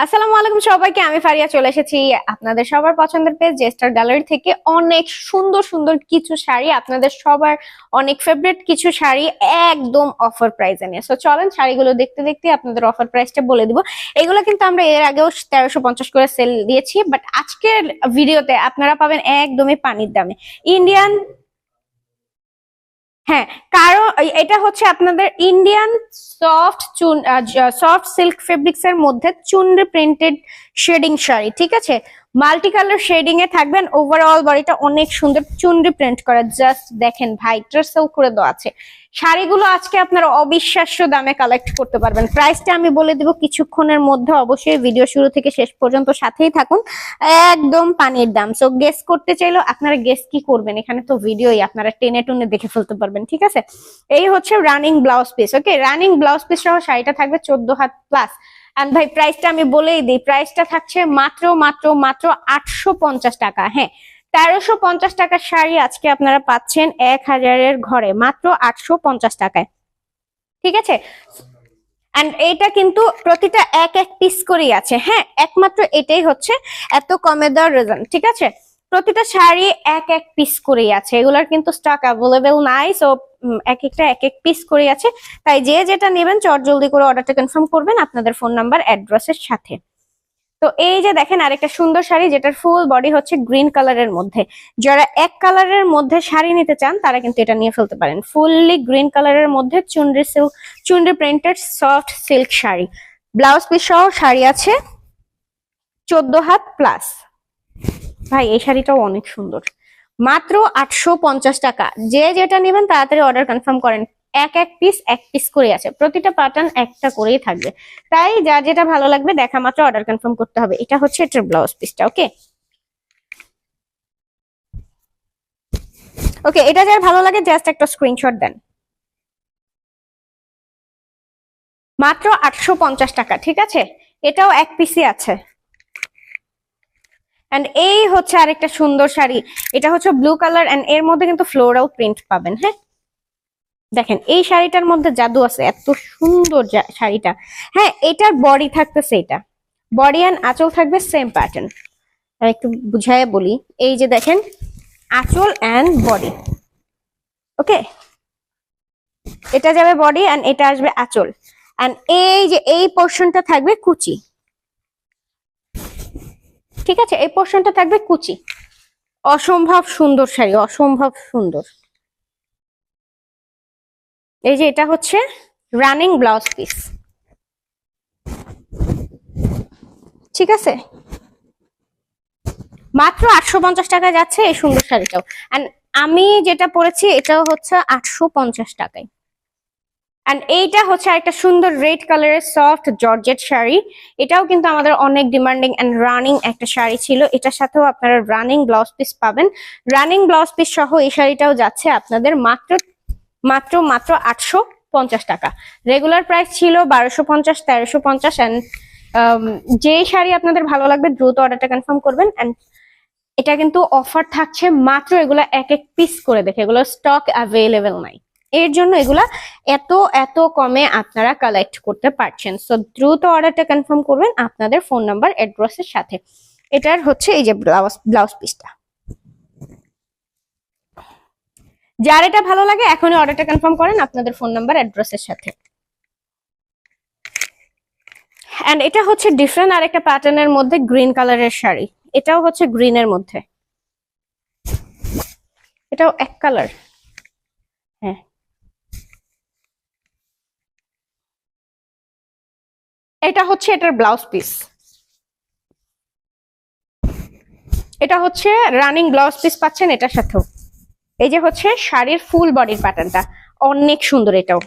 আসসালামু আলাইকুম সবাইকে, আমি ফারিয়া চলে এসেছি আপনাদের সবার পছন্দের পেজ জেস্টার গ্যালারি থেকে। অনেক সুন্দর সুন্দর কিছু শাড়ি, আপনাদের সবার অনেক ফেভারিট কিছু শাড়ি একদম অফার প্রাইসে নিয়ে। সো চলেন শাড়িগুলো দেখতে দেখতে আপনাদের অফার প্রাইসটা বলে দিব। এগুলো কিন্তু আমরা এর আগেও 1350 করে সেল দিয়েছি, বাট আজকের ভিডিওতে আপনারা পাবেন একদমই পানির দামে ইন্ডিয়ান। হ্যাঁ, কারণ এটা হচ্ছে আপনাদের ইন্ডিয়ান সফট সিল্ক ফেব্রিক্স এর মধ্যে চুনরি প্রিন্টেড শেডিং শাড়ি, ঠিক আছে। মাল্টি কালার শেডিং এ থাকবেন। ওভারঅল বডিটা অনেক সুন্দর চুনরি প্রিন্ট করা, জাস্ট দেখেন ভাই, টার্সেল করে দেওয়া আছে। শাড়িগুলো আজকে আপনারা অবিশ্বাস্য দামে কালেক্ট করতে পারবেন। প্রাইসটা আমি বলে দিব কিছুক্ষণের মধ্যে, অবশ্যই ভিডিও শুরু থেকে শেষ পর্যন্ত সাথেই থাকুন। একদম পানির দাম। সো গেস করতে চাইলেও আপনারা গেস কি করবেন, এখানে তো ভিডিওই আপনারা টেনে টুনে দেখে ফেলতে পারবেন, ঠিক আছে। এই হচ্ছে রানিং ব্লাউজ পিস। ওকে, রানিং ব্লাউজ পিস সহ শাড়িটা থাকবে 14 হাত প্লাস। এন্ড ভাই প্রাইসটা আমি বলেই দিই, প্রাইসটা থাকছে মাত্র মাত্র মাত্র 850 টাকা। হ্যাঁ, 1350 টাকার শাড়ি আজকে আপনারা পাচ্ছেন 1000-এর ঘরে মাত্র 850 টাকায়, ঠিক আছে। এন্ড এইটা কিন্তু প্রতিটা এক এক পিস করেই আছে। হ্যাঁ, একমাত্র এটাই হচ্ছে এত কমে দেওয়ার রিজন, ঠিক আছে। প্রতিটা শাড়ি এক এক পিস করেই আছে, এগুলার কিন্তু স্টক অ্যাভেলেবেল নাই। সো এক একটা এক এক পিস করেই আছে, তাই যে যেটা নেবেন চট জলদি করে অর্ডারটা কনফার্ম করবেন আপনাদের ফোন নাম্বার অ্যাড্রেসের সাথে। তো এই যে দেখেন আরেকটা সুন্দর শাড়ি, যেটার ফুল বডি হচ্ছে গ্রিন কালারের মধ্যে। যারা এক কালারের মধ্যে শাড়ি নিতে চান তারা কিন্তু এটা নিয়ে ফেলতে পারেন। ফুললি গ্রিন কালারের মধ্যে chunri printed soft silk sari, blouse piece সহ শাড়ি আছে 14 হাত প্লাস। ভাই এই শাড়িটাও অনেক সুন্দর, মাত্র 850 টাকা। যে যেটা নেবেন তাড়াতাড়ি অর্ডার কনফার্ম করেন। এক এক পিস করে আছে, প্রতিটা প্যাটার্ন একটা করেই থাকবে, তাই যা যেটা ভালো লাগবে দেখা মাত্র অর্ডার কনফার্ম করতে হবে। এটা হচ্ছে এটার ব্লাউজ পিসটা। ওকে ওকে, এটা যার ভালো লাগে জাস্ট একটা স্ক্রিনশট দেন। মাত্র 850 টাকা, ঠিক আছে। এটাও এক পিসই আছে। এন্ড এই হচ্ছে আরেকটা সুন্দর শাড়ি, এটা হচ্ছে ব্লু কালার এন্ড এর মধ্যে কিন্তু ফ্লোরাল প্রিন্ট পাবেন। হ্যাঁ, দেখেন এই শাড়িটার মধ্যে জাদু আছে, এত সুন্দর শাড়িটা। হ্যাঁ, এটার বডি থাকতেছে, এটা বডি এন্ড আঁচল থাকবে সেম প্যাটার্ন। একটু বুঝায় বলি, এই যে দেখেন আঁচল এন্ড বডি। ওকে, এটা যাবে বডি এন্ড এটা আসবে আঁচল। এন্ড এই যে এই পোর্শনটা থাকবে কুচি, ঠিক আছে। এই পোর্শনটা থাকবে কুচি। অসম্ভব সুন্দর শাড়ি, অসম্ভব সুন্দর। এই যে এটা হচ্ছে রানিং ব্লাউজ পিস, ঠিক আছে। মাত্র 850 টাকায় যাচ্ছে এই সুন্দর শাড়িটাও। এন্ড আমি যেটা পরেছি এটাও হচ্ছে 850 টাকায়। এন্ড এইটা হচ্ছে একটা সুন্দর রেড কালারের সফট জর্জেট শাড়ি। এটাও কিন্তু আমাদের অনেক ডিমান্ডিং এন্ড রানিং একটা শাড়ি ছিল। এটার সাথেও আপনারা রানিং ব্লাউজ পিস পাবেন। রানিং ব্লাউজ পিস সহ এই শাড়িটাও যাচ্ছে আপনাদের মাত্র মাত্র মাত্র 850 টাকা। রেগুলার প্রাইস ছিল 1250, 1350। এন্ড যে শাড়ি আপনাদের ভালো লাগবে দ্রুত অর্ডারটা কনফার্ম করবেন। এন্ড এটা কিন্তু অফার থাকছে মাত্র, এগুলা এক এক পিস করে দেখে, এগুলো স্টক অ্যাভেলেবেল নাই, এর জন্য এগুলা এত এত কমে আপনারা কালেক্ট করতে পারছেন। সো দ্রুত অর্ডারটা কনফার্ম করবেন আপনাদের ফোন নাম্বার অ্যাড্রেসের সাথে। এটার হচ্ছে এই যে ব্লাউজ পিসটা, যার এটা ভালো লাগে এখনই অর্ডারটা কনফার্ম করেন আপনাদের ফোন নাম্বার অ্যাড্রেসের সাথে। এন্ড এটা হচ্ছে ডিফারেন্ট আরেকটা প্যাটার্নের মধ্যে গ্রিন কালারের শাড়ি। এটাও হচ্ছে গ্রিনের মধ্যে, এটাও এক কালার। হ্যাঁ, এটা হচ্ছে এটার ব্লাউজ পিস। এটা হচ্ছে রানিং ব্লাউজ পিস পাচ্ছেন এটার সাথেও। এই যে হচ্ছে শাড়ির ফুল বডির প্যাটার্নটা অনেক সুন্দর। এটাও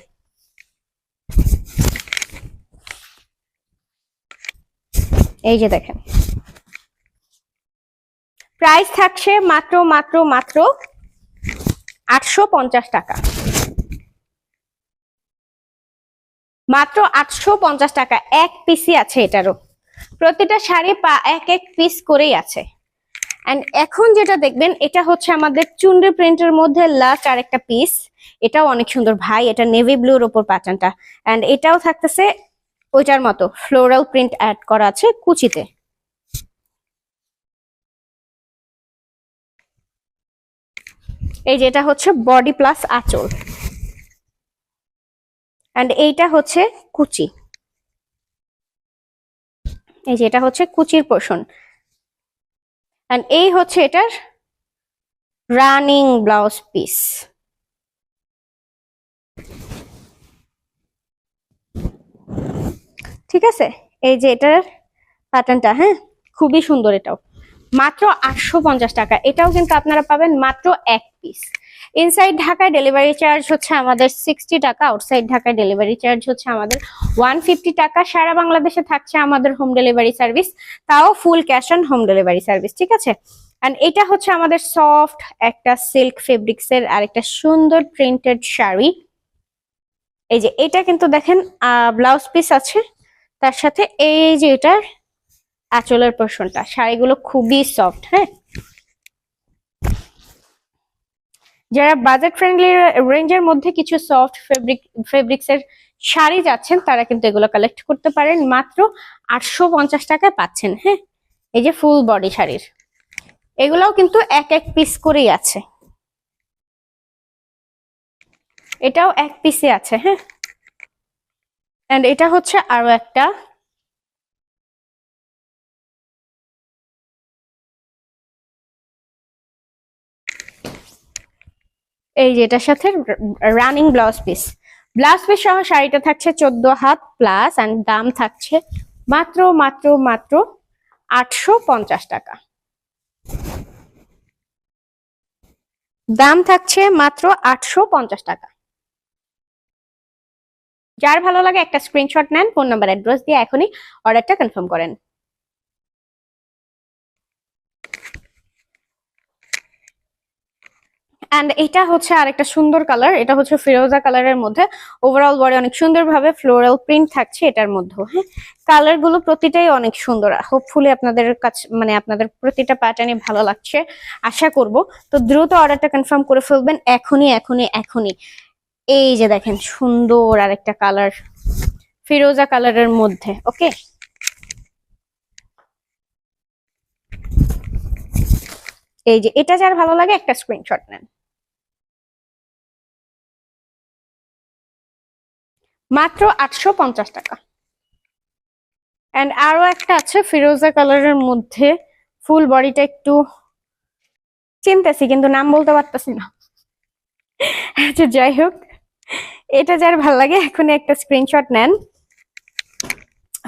এই যে দেখেন, প্রাইস থাকছে মাত্র মাত্র মাত্র 850 টাকা। মাত্র 850 টাকা, এক পিসই আছে এটারও। প্রতিটা শাড়ি এক এক পিস করেই আছে। এন্ড এখন যেটা দেখবেন এটা হচ্ছে আমাদের চুনরি প্রিন্টের মধ্যে লাস্ট আরেকটা পিস। এটাও অনেক সুন্দর ভাই, এটা নেভি ব্লুর উপর প্যাটার্নটা। এন্ড এটাও থাকতেছে ওইটার মতো ফ্লোরাল প্রিন্ট অ্যাড করা আছে কুচিতে। এই যে এটা হচ্ছে বডি প্লাস আঁচল, এন্ড এইটা হচ্ছে কুচি। এই যে এটা হচ্ছে কুচির পোর্শন, এন্ড এই হচ্ছে এটার রানিং ব্লাউজ পিস। ঠিক আছে, এই যে এটার প্যাটার্নটা, হ্যাঁ খুবই সুন্দর। এটাও মাত্র 850 টাকা। এটাও কিন্তু আপনারা পাবেন মাত্র এক পিস। ইনসাইড ঢাকায় ডেলিভারি চার্জ হচ্ছে আমাদের 60 টাকা, আউটসাইড ঢাকায় ডেলিভারি চার্জ হচ্ছে আমাদের 150 টাকা। সারা বাংলাদেশে থাকছে আমাদের হোম ডেলিভারি সার্ভিস, তাও full cash on home delivery service. ঠিক আছে, এন্ড এটা হচ্ছে আমাদের সফট একটা সিল্ক ফেব্রিক্স এর আরেকটা সুন্দর প্রিন্টেড শাড়ি। এই যে এটা কিন্তু দেখেন ব্লাউজ পিস আছে, তার সাথে এই যে এটার আঁচলের পোর্শনটা। শাড়িগুলো খুবই সফট। হ্যাঁ, যারা বাজেট ফ্রেন্ডলি রেঞ্জের মধ্যে কিছু সফট ফেব্রিক্স এর শাড়ি যাচ্ছেন, তারা কিন্তু এগুলো কালেক্ট করতে পারেন। মাত্র 850 টাকায় পাচ্ছেন। হ্যাঁ, এই যে ফুল বডি শাড়ির এগুলাও কিন্তু এক এক পিস করেই আছে, এটাও এক পিসে আছে। হ্যাঁ, এন্ড এটা হচ্ছে আরো একটা, এই যে এটার সাথে running blouse piece. Blouse piece সহ শাড়িটা থাকছে 14 হাত প্লাস, এন্ড দাম থাকছে মাত্র মাত্র মাত্র 850 টাকা। দাম থাকছে মাত্র 850 টাকা। যার ভালো লাগে একটা স্ক্রিনশট নেন, ফোন নাম্বার অ্যাড্রেস দিয়ে এখনই অর্ডারটা কনফার্ম করেন। এন্ড এটা হচ্ছে আরেকটা সুন্দর কালার, এটা হচ্ছে ফিরোজা কালারের মধ্যে। ওভারঅল বডি অনেক সুন্দর ভাবে ফ্লোরাল প্রিন্ট থাকছে এটার মধ্যে। হ্যাঁ, কালার গুলো প্রতিটাই অনেক সুন্দর। হোপফুলি আপনাদের কাছে মানে আপনাদের প্রতিটা প্যাটার্নই ভালো লাগছে আশা করব। তো দ্রুত অর্ডারটা কনফার্ম করে ফেলবেন এখনই এখনই এখনই। এই যে দেখেন সুন্দর আরেকটা কালার ফিরোজা কালারের মধ্যে। ওকে, এই যে এটা যার ভালো লাগে একটা স্ক্রিনশট নেন। মাত্র 850 টাকা। এন্ড আরো একটা আছে ফিরোজা কালারের মধ্যে, ফুল বডিটা একটু চিনতেছি কিন্তু নাম বলতে পারতেছি না। আচ্ছা যাই হোক, এটা যার ভালো লাগে এখনই একটা স্ক্রিনশট নেন,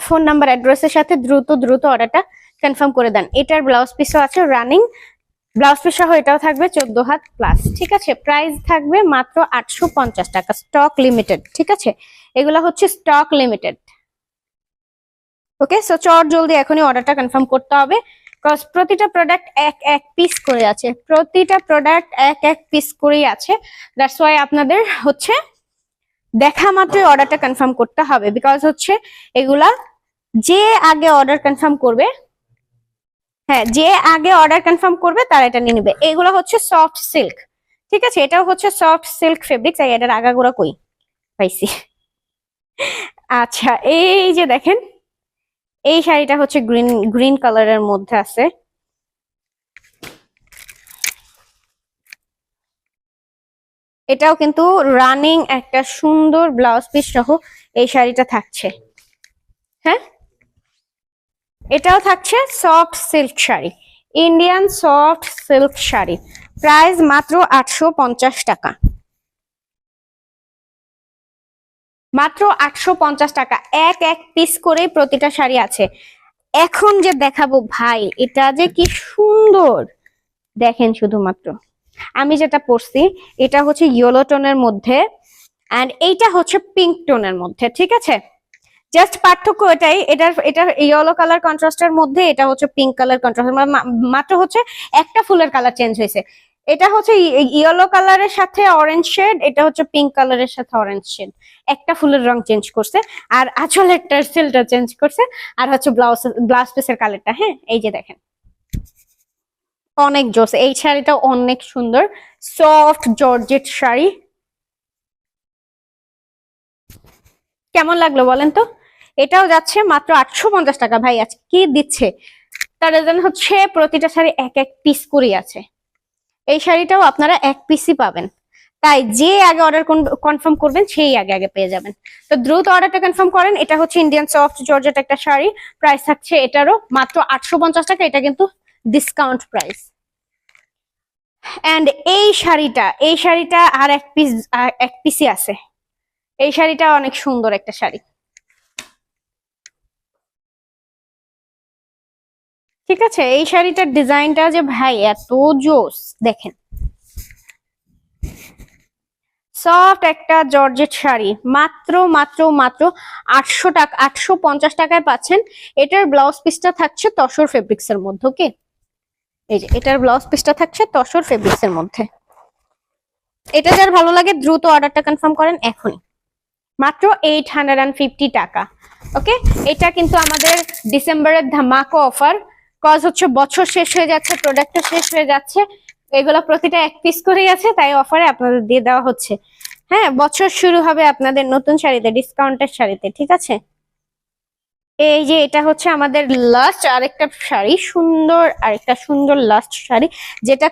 ফোন নাম্বার অ্যাড্রেসের সাথে দ্রুত দ্রুত অর্ডারটা কনফার্ম করে দেন। এটার ব্লাউজ পিসও আছে রানিং ব্লাউজ পিস সহ, এটাও থাকবে 14 হাত প্লাস। ঠিক আছে, প্রাইস থাকবে মাত্র 850 টাকা। Stock limited. ঠিক আছে, এগুলা হচ্ছে স্টক লিমিটেড। ওকে, সো চট জলদি এখনই অর্ডারটা কনফার্ম করতে হবে, কজ প্রতিটা প্রোডাক্ট এক এক পিস করে আছে, প্রতিটা প্রোডাক্ট এক এক পিস করেই আছে। দ্যাটস ওয়াই আপনাদের হচ্ছে দেখা মাত্রই অর্ডারটা কনফার্ম করতে হবে, বিকজ হচ্ছে এগুলা যে আগে অর্ডার কনফার্ম করবে, হ্যাঁ যে আগে অর্ডার কনফার্ম করবে তারা এটা নিয়ে নেবে। এগুলো হচ্ছে সফট সিল্ক। ঠিক আছে, এটাও হচ্ছে সফট সিল্ক ফেব্রিক্স। এটার আগাগোড়া কই পাইছি। আচ্ছা, এই যে দেখেন এই শাড়িটা হচ্ছে গ্রিন গ্রিন কালারের মধ্যে আছে। এটাও কিন্তু রানিং একটা সুন্দর ব্লাউজ পিস সহ এই শাড়িটা থাকছে। হ্যাঁ, এটাও থাকছে soft silk sari, Indian soft silk sari. Price মাত্র 850 টাকা। মাত্র 850 টাকা। এক এক পিস করে প্রতিটা শাড়ি আছে। এখন যে দেখাবো ভাই, এটা যে কি সুন্দর দেখেন। শুধুমাত্র আমি যেটা পরছি এটা হচ্ছে ইয়েলো টোনের মধ্যে, এন্ড এইটা হচ্ছে পিঙ্ক টোনের মধ্যে। ঠিক আছে, জাস্ট পার্থক্য এটাই, এটা ইয়েলো কালার কন্ট্রাস্টের মধ্যে, এটা হচ্ছে পিঙ্ক কালার কন্ট্রাস্ট। মাত্র হচ্ছে একটা ফুলের কালার চেঞ্জ হয়েছে। এটা হচ্ছে ইয়েলো কালারের সাথে অরেঞ্জ শেড, এটা হচ্ছে পিঙ্ক কালারের সাথে অরেঞ্জ শেড। একটা ফুলের রং চেঞ্জ করছে, আর আঁচলের টার্সেলটা চেঞ্জ করছে, আর হচ্ছে ব্লাউজ পিসের কালারটা। হ্যাঁ, এই যে দেখেন অনেক জোস। এই শাড়িটা অনেক সুন্দর, সফট জর্জেট শাড়ি। কেমন লাগলো বলেন তো? এটাও যাচ্ছে মাত্র 850 টাকা। ভাই আজকে কি দিচ্ছে, তার রিজন হচ্ছে প্রতিটা শাড়ি এক এক পিস করে আছে। এই শাড়িটাও আপনারা এক পিসই পাবেন, তাই যে আগে অর্ডার কনফার্ম করবেন সেই আগে আগে পেয়ে যাবেন। তো দ্রুত অর্ডারটা কনফার্ম করেন। এটা হচ্ছে ইন্ডিয়ান সফট জর্জেট একটা শাড়ি, প্রাইস থাকছে এটারও মাত্র 850 টাকা। এটা কিন্তু ডিসকাউন্ট প্রাইস। এন্ড এই শাড়িটা আর এক পিসই আছে। এই শাড়িটা অনেক সুন্দর একটা শাড়ি, ঠিক আছে। এই শাড়িটার ডিজাইনটা যে ভাই এত জোস, দেখেন সফট একটা জর্জেট শাড়ি, মাত্র মাত্র মাত্র 800 টাকা, 850 টাকায় পাচ্ছেন। এটার ব্লাউজ পিসটা থাকছে তসর ফেব্রিক্স এর মধ্যে। ওকে, এই যে এটার ব্লাউজ পিসটা থাকছে তসর ফেব্রিক্স এর মধ্যে। এটা যার ভালো লাগে দ্রুত অর্ডারটা কনফার্ম করেন এখনই, মাত্র 850 টাকা। ওকে, এটা কিন্তু আমাদের ডিসেম্বরের ধামাকা অফার, কজ হচ্ছে বছর শেষ হয়ে যাচ্ছে, প্রোডাক্টটা শেষ হয়ে যাচ্ছে, এগুলো প্রতিটা এক পিস করেই আছে, তাই অফারে আপনাদের দিয়ে দেওয়া হচ্ছে। হ্যাঁ, বছর শুরু হবে আপনাদের নতুন শাড়িতে, ডিসকাউন্টের শাড়িতে, ঠিক আছে। এই যে এটা হচ্ছে আমাদের লাস্ট আরেকটা শাড়ি, আরেকটা সুন্দর লাস্ট শাড়ি, যেটা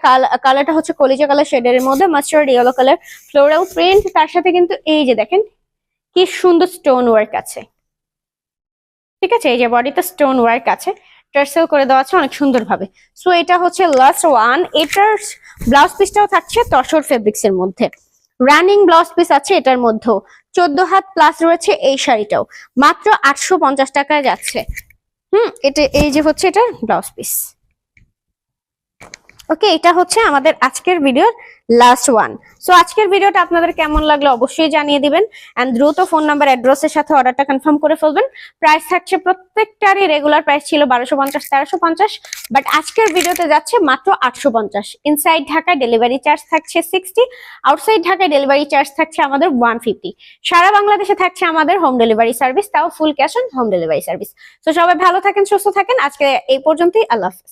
কালারটা হচ্ছে কলিজা কালার শেডের মধ্যে mustard yellow colour floral print, তার সাথে কিন্তু এই যে দেখেন কি সুন্দর স্টোন ওয়ার্ক আছে, ঠিক আছে। এই যে বডিতে স্টোন ওয়ার্ক আছে, টার্সেল করে দেওয়া আছে অনেক সুন্দর ভাবে। সো এটা হচ্ছে লাস্ট ওয়ান। এটার ব্লাউজ পিসটাও থাকছে তসর ফেব্রিক্স এর মধ্যে, রানিং ব্লাউজ পিস আছে এটার মধ্যেও, 14 হাত প্লাস রয়েছে। এই শাড়িটাও মাত্র 850 টাকায় যাচ্ছে। এটা এই যে হচ্ছে এটার ব্লাউজ পিস। ওকে, এটা হচ্ছে আমাদের আজকের ভিডিওর লাস্ট ওয়ান। সো আজকের ভিডিওটা আপনাদের কেমন লাগলো অবশ্যই জানিয়ে দিবেন, এন্ড দ্রুত ফোন নাম্বার অ্যাড্রেসের সাথে অর্ডারটা কনফার্ম করে ফেলবেন। প্রাইস থাকছে প্রত্যেকটারই, রেগুলার প্রাইস ছিল 1250 1350, বাট আজকের ভিডিওতে যাচ্ছে মাত্র 850। ইনসাইড ঢাকায় ডেলিভারি চার্জ থাকছে 60, আউটসাইড ঢাকায় ডেলিভারি চার্জ থাকছে আমাদের 150। সারা বাংলাদেশে থাকছে আমাদের হোম ডেলিভারি সার্ভিস, তাও full cash on home delivery service. তো সবাই ভালো থাকেন, সুস্থ থাকেন, আজকে এই পর্যন্তই, আল্লাহ হাফেজ।